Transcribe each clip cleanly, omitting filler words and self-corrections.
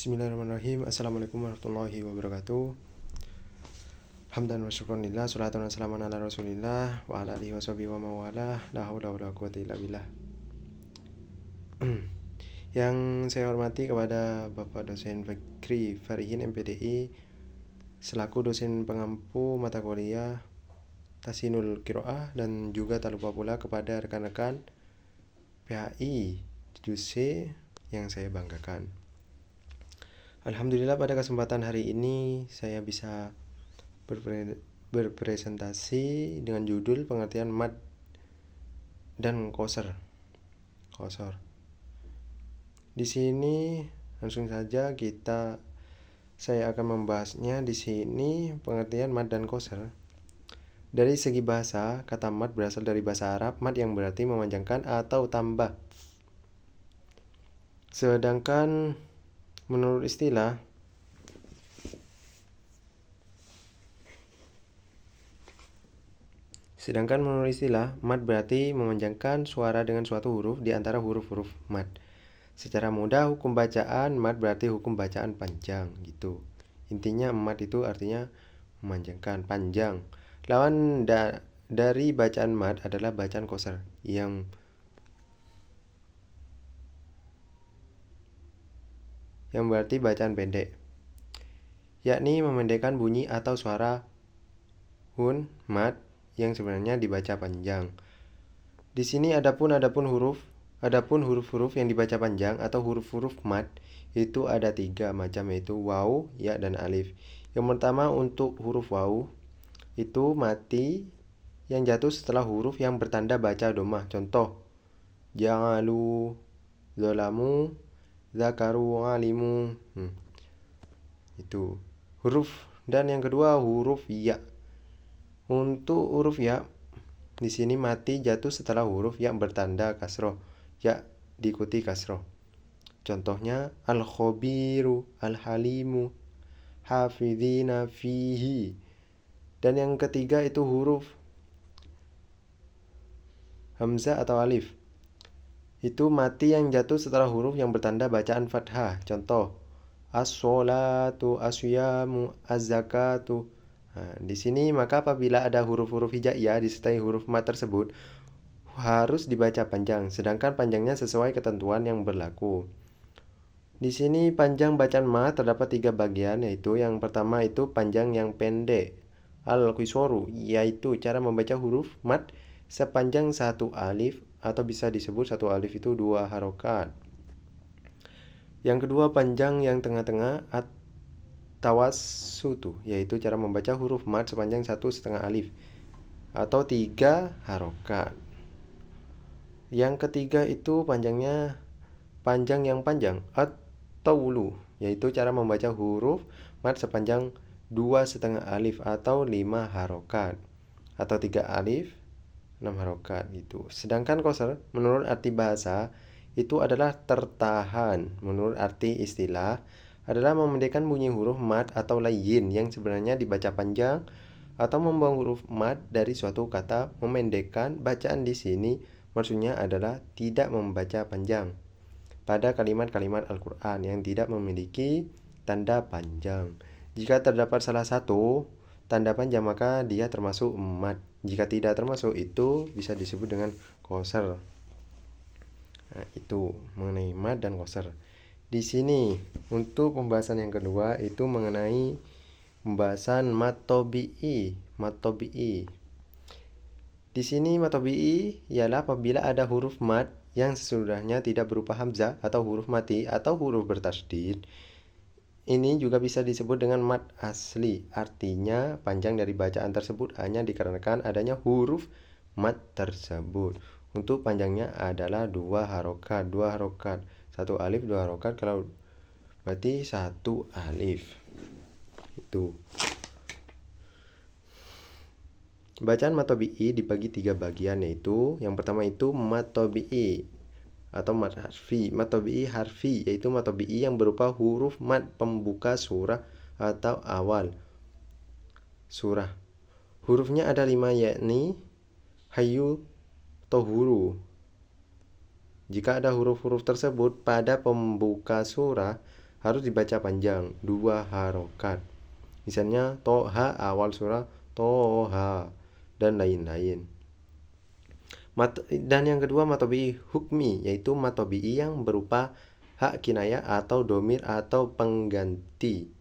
Bismillahirrahmanirrahim. Assalamualaikum warahmatullahi wabarakatuh. Hamdan wa syukran lillah, salatan wa salaman ala rasulillah wa ala alihi wa sahbihi wa mawalah. La haula wa la quwwata illa billah. Yang saya hormati kepada Bapak dosen Fikri Farihin MPDI selaku dosen pengampu mata kuliah Tahsinul Qiraah, dan juga tak lupa pula kepada rekan-rekan PHI JUC yang saya banggakan. Alhamdulillah, pada kesempatan hari ini saya bisa berpresentasi dengan judul pengertian mad dan qasr. Di sini langsung saja saya akan membahasnya di sini pengertian mad dan qasr. Dari segi bahasa, kata mad berasal dari bahasa Arab mad yang berarti memanjangkan atau tambah. Sedangkan menurut istilah mad berarti memanjangkan suara dengan suatu huruf di antara huruf-huruf mad. Secara mudah, hukum bacaan mad berarti hukum bacaan panjang gitu. Intinya mad itu artinya memanjangkan, panjang. Lawan dari bacaan mad adalah bacaan qasr yang berarti bacaan pendek, yakni memendekkan bunyi atau suara hun mad yang sebenarnya dibaca panjang. Di sini adapun huruf-huruf yang dibaca panjang atau huruf-huruf mad itu ada 3 macam, yaitu waw, ya, dan alif. Yang pertama, untuk huruf waw itu mati yang jatuh setelah huruf yang bertanda baca dhammah. Contoh, ja'alu, zalamu, zakaru, alimu. Itu huruf. Dan yang kedua, huruf ya. Untuk huruf ya di sini mati jatuh setelah huruf yang bertanda kasroh, ya diikuti kasroh. Contohnya al-khobiru, al-halimu, hafidhina fihi. Dan yang ketiga itu huruf hamzah atau alif. Itu mati yang jatuh setelah huruf yang bertanda bacaan fathah. Contoh, as-sholatu, as-syamu, az-zakatu. Di sini maka apabila ada huruf-huruf hijaiyah disertai huruf mad tersebut harus dibaca panjang, sedangkan panjangnya sesuai ketentuan yang berlaku. Di sini panjang bacaan mad terdapat 3 bagian, yaitu yang pertama itu panjang yang pendek, al-qisoru, yaitu cara membaca huruf mad sepanjang 1 alif atau bisa disebut 1 alif itu 2 harokat. Yang kedua, panjang yang tengah-tengah at-tawassutu, yaitu cara membaca huruf mad sepanjang 1,5 alif atau 3 harokat. Yang ketiga itu panjang yang panjang at-tawlu, yaitu cara membaca huruf mad sepanjang 2,5 alif atau 5 harokat atau 3 alif 6 harokat gitu. Sedangkan qasr menurut arti bahasa itu adalah tertahan. Menurut arti istilah adalah memendekkan bunyi huruf mad atau layyin yang sebenarnya dibaca panjang atau membuang huruf mad dari suatu kata. Memendekkan bacaan di sini maksudnya adalah tidak membaca panjang pada kalimat-kalimat Al-Quran yang tidak memiliki tanda panjang. Jika terdapat salah satu tanda panjang maka dia termasuk mad. Jika tidak termasuk, itu bisa disebut dengan qasr. Itu mengenai mad dan qasr. Di sini untuk pembahasan yang kedua itu mengenai pembahasan mad tabi'i. Di sini mad tabi'i ialah apabila ada huruf mad yang sesudahnya tidak berupa hamzah atau huruf mati atau huruf bertasydid. Ini juga bisa disebut dengan mad asli. Artinya panjang dari bacaan tersebut hanya dikarenakan adanya huruf mad tersebut. Untuk panjangnya adalah 2 harokat. 1 alif 2 harokat, kalau berarti 1 alif. Itu. Bacaan mad tabi'i dibagi 3 bagian, yaitu yang pertama itu mad tabi'i atau mad harfi. Mad tabi'i harfi yaitu mad tabi'i yang berupa huruf mad pembuka surah atau awal surah. Hurufnya ada 5, yakni hayu, tohuru. Jika ada huruf-huruf tersebut pada pembuka surah harus dibaca panjang, 2 harokat. Misalnya toha awal surah toha dan lain-lain. Dan yang kedua matobi'i hukmi, yaitu matobi'i yang berupa hak kinayah atau domir atau pengganti.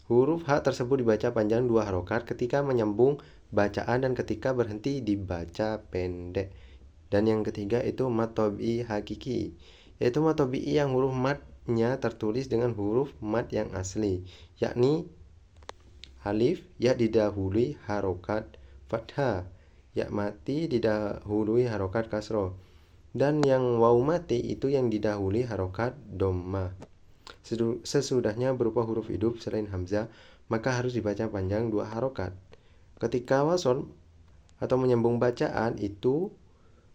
Huruf hak tersebut dibaca panjang 2 harokat ketika menyambung bacaan dan ketika berhenti dibaca pendek. Dan yang ketiga itu matobi'i hakiki, yaitu matobi'i yang huruf matnya tertulis dengan huruf mat yang asli, yakni alif ya didahului harokat fathah, ya mati didahului harokat kasroh, dan yang waw mati itu yang didahului harokat dhammah. Sesudahnya berupa huruf hidup selain hamzah, maka harus dibaca panjang 2 harokat. Ketika wasol atau menyambung bacaan itu,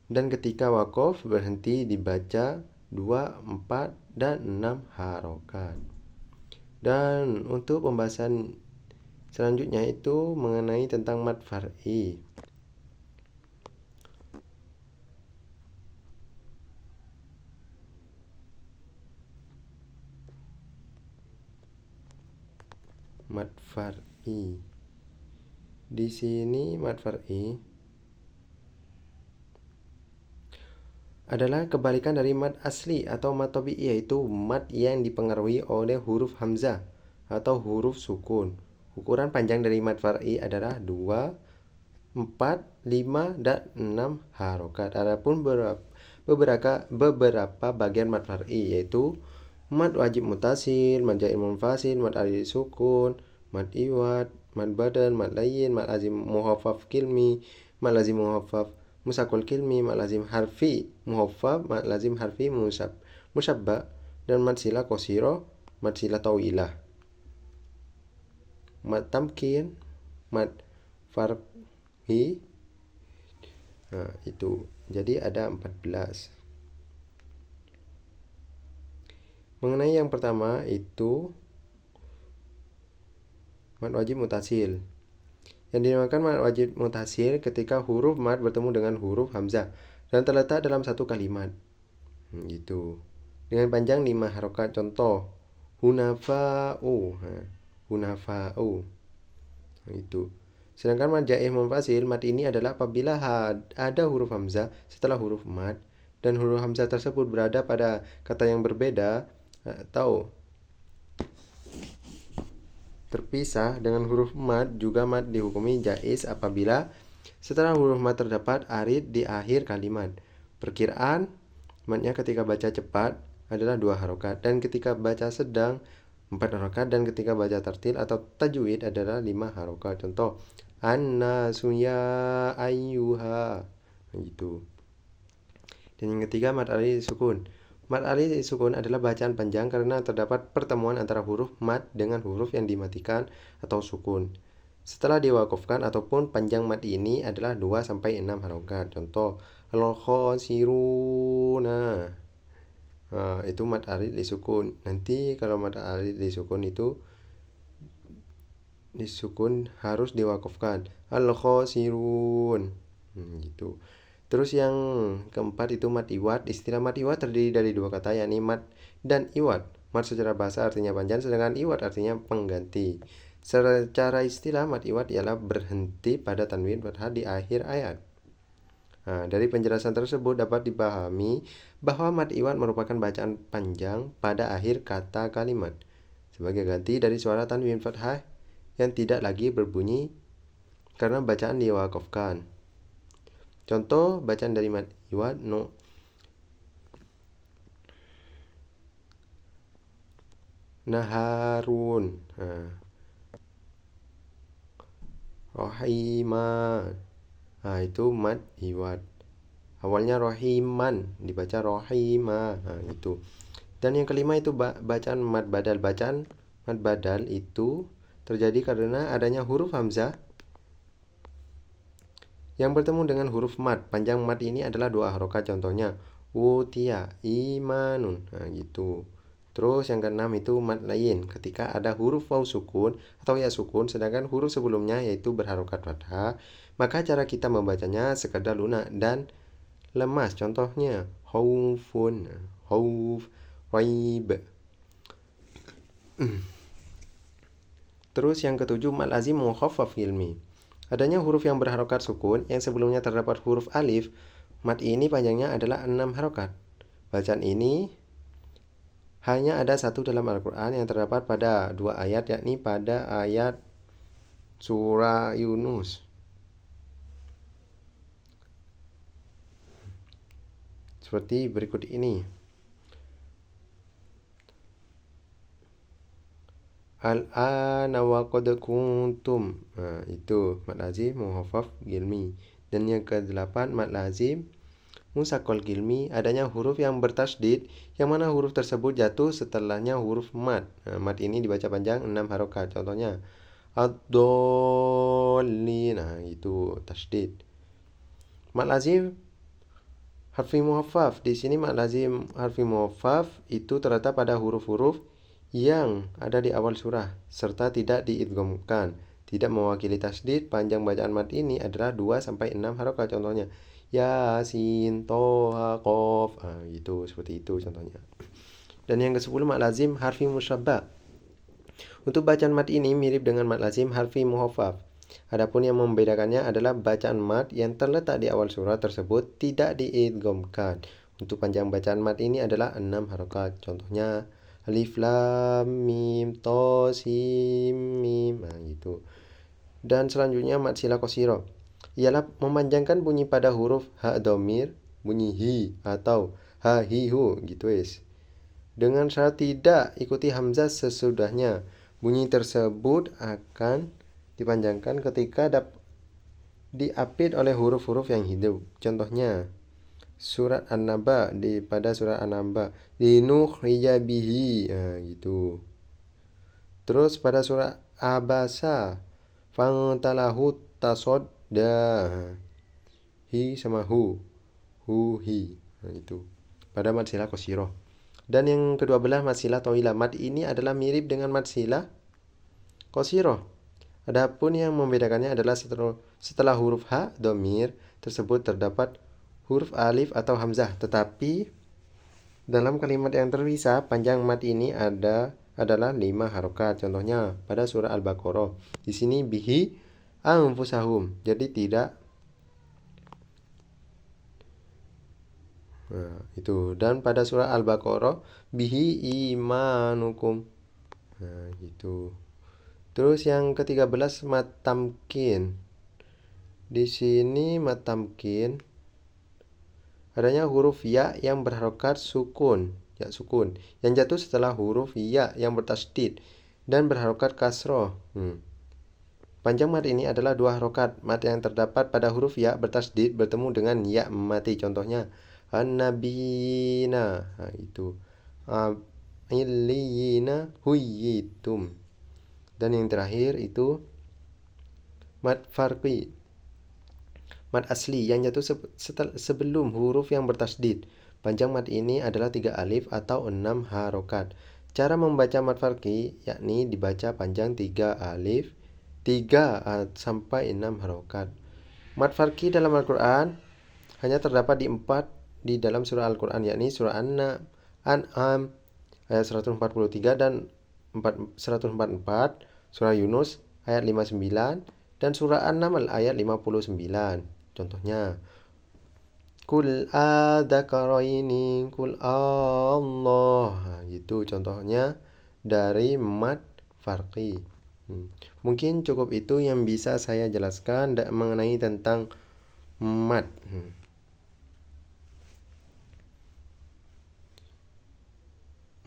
dan ketika wakof berhenti dibaca 2, 4, dan 6 harokat. Dan untuk pembahasan selanjutnya itu mengenai tentang mad far'i. Mad far'i. Di sini mad far'i adalah kebalikan dari mad asli atau mad tabi'i, yaitu mad yang dipengaruhi oleh huruf hamzah atau huruf sukun. Ukuran panjang dari mad far'i adalah 2, 4, 5, dan 6 harokat. Adapun beberapa bagian mad far'i yaitu mad wajib mutasil, mad jair munfasil, mad alif sukun, mad iwad, mad badal, mad layyin, mad lazim muhaffaf kilmi, mad lazim muhaffaf musakul kilmi, mad lazim harfi muhaffaf, mad lazim harfi musabba, dan mad sila qasiro, mad sila tawilah, mad tamkin, mad farhi. Nah, itu. Jadi ada 14. Mengenai yang pertama itu mad wajib mutasil. Yang dinamakan mad wajib mutasil ketika huruf mad bertemu dengan huruf hamzah dan terletak dalam satu kalimat. Gitu. Dengan panjang 5 harokat. Contoh hunafa'u. Hunafa'u. Itu. Sedangkan mad jaih munfasil, mad ini adalah apabila ada huruf hamzah setelah huruf mad dan huruf hamzah tersebut berada pada kata yang berbeda atau terpisah dengan huruf mad. Juga mad dihukumi jaiz apabila setelah huruf mad terdapat arid di akhir kalimat. Perkiraan madnya ketika baca cepat adalah 2 harokat, dan ketika baca sedang 4 harokat, dan ketika baca tartil atau tajwid adalah 5 harokat. Contoh an-nasu ya ayyuha, gitu. Dan yang ketiga mad alif sukun. Mad alif sukun adalah bacaan panjang karena terdapat pertemuan antara huruf mad dengan huruf yang dimatikan atau sukun setelah diwakafkan, ataupun panjang mad ini adalah 2 sampai 6 harokat. Contoh al-khasiruna. Itu mad alif disukun. Nanti kalau mad alif disukun itu disukun harus diwakafkan, al-khasirun, gitu. Terus yang keempat itu mad iwad. Istilah mad iwad terdiri dari 2 kata, yakni mad dan iwad. Mad secara bahasa artinya panjang, sedangkan iwad artinya pengganti. Secara istilah mad iwad ialah berhenti pada tanwin fathah di akhir ayat. Dari penjelasan tersebut dapat dipahami bahwa mad iwad merupakan bacaan panjang pada akhir kata kalimat sebagai ganti dari suara tanwin fathah yang tidak lagi berbunyi karena bacaan diwakafkan. Contoh bacaan dari mad iwad naharun, rohiman. Itu mad iwad. Awalnya rohiman dibaca rohima. Itu. Dan yang kelima itu bacaan mad badal. Bacaan mad badal itu terjadi karena adanya huruf hamzah yang bertemu dengan huruf mad. Panjang mad ini adalah 2 harokat. Contohnya utia imanun. Gitu. Terus yang keenam itu mad layyin, ketika ada huruf waw sukun atau ya sukun sedangkan huruf sebelumnya yaitu berharokat fathah, maka cara kita membacanya sekadar lunak dan lemas. Contohnya khaufun, khauf, raib. Terus yang ketujuh, mad lazim mukhaffaf ilmi. Adanya huruf yang berharokat sukun yang sebelumnya terdapat huruf alif, mad ini panjangnya adalah 6 harokat. Bacaan ini hanya ada satu dalam Al-Quran yang terdapat pada 2 ayat, yakni pada ayat surah Yunus. Seperti berikut ini. Al-ana wa qad kuntum. Nah, itu mad lazim mukhaffaf gilmi. Dan yang ke-8, mad lazim musaqqal gilmi, adanya huruf yang bertasydid yang mana huruf tersebut jatuh setelahnya huruf mad. Nah, mad ini dibaca panjang 6 harokat. Contohnya ad-dallin. Nah, itu tasydid. Mad lazim harfi muhaffaf. Di sini mad lazim harfi muhaffaf itu terletak pada huruf-huruf yang ada di awal surah serta tidak diidghamkan, tidak mewakili tasydid. Panjang bacaan mad ini adalah 2 sampai 6 harokat. Contohnya Yasin, Toha, Qaf. Itu seperti itu contohnya. Dan yang ke-10, mad lazim harfi musyabbah. Untuk bacaan mad ini mirip dengan mad lazim harfi muhaffaf. Adapun yang membedakannya adalah bacaan mad yang terletak di awal surah tersebut tidak diidghamkan. Untuk panjang bacaan mad ini adalah 6 harokat. Contohnya alif lam mim to sim mim. Nah, gitu. Dan selanjutnya mad sila qasira ialah memanjangkan bunyi pada huruf ha dhamir, bunyi hi atau ha hi hu gitu wis. Dengan syarat tidak ikuti hamzah sesudahnya. Bunyi tersebut akan dipanjangkan ketika diapit oleh huruf-huruf yang hidup. Contohnya surat An-Naba, pada surat An-Naba linukhrija bihi, gitu. Terus pada surat Abasa fangtalahu tasodda, hi sama hu hi, itu pada mad sila qasirah. Dan yang ke-12, mad sila thawilah. Mad ini adalah mirip dengan mad sila qasirah. Adapun yang membedakannya adalah setelah huruf ha dhamir tersebut terdapat huruf alif atau hamzah, tetapi dalam kalimat yang terpisah panjang mad ini adalah 5 harokat. Contohnya pada surah Al-Baqarah. Di sini bihi anfusahum. Jadi tidak. Nah, itu. Dan pada surah Al-Baqarah bihi imanukum. Nah, gitu. Terus yang ke-13, mad tamkin. Di sini mad tamkin adanya huruf ya yang berharokat sukun, ya sukun, yang jatuh setelah huruf ya yang bertasydid dan berharokat kasroh. Panjang mad ini adalah 2 harokat. Mad yang terdapat pada huruf ya bertasydid bertemu dengan ya mati. Contohnya an-nabiyina. Nah, itu illiyina huyitum. Dan yang terakhir itu mad farqi, mad asli yang jatuh sebelum huruf yang bertasydid. Panjang mad ini adalah 3 alif atau 6 harokat. Cara membaca mad farqi yakni dibaca panjang 3 alif, 3 sampai 6 harokat. Mad farqi dalam Al-Quran hanya terdapat di dalam surah Al-Quran, yakni surah An'am ayat 143 dan 144, surah Yunus ayat 59, dan surah An-Naml ayat 59. Contohnya kul adzakaraini kul Allah. Gitu contohnya dari mad farqi. Mungkin cukup itu yang bisa saya jelaskan mengenai tentang mad.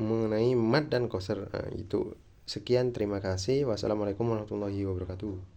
Mengenai mad dan qasr. Itu. Sekian, terima kasih. Wassalamualaikum warahmatullahi wabarakatuh.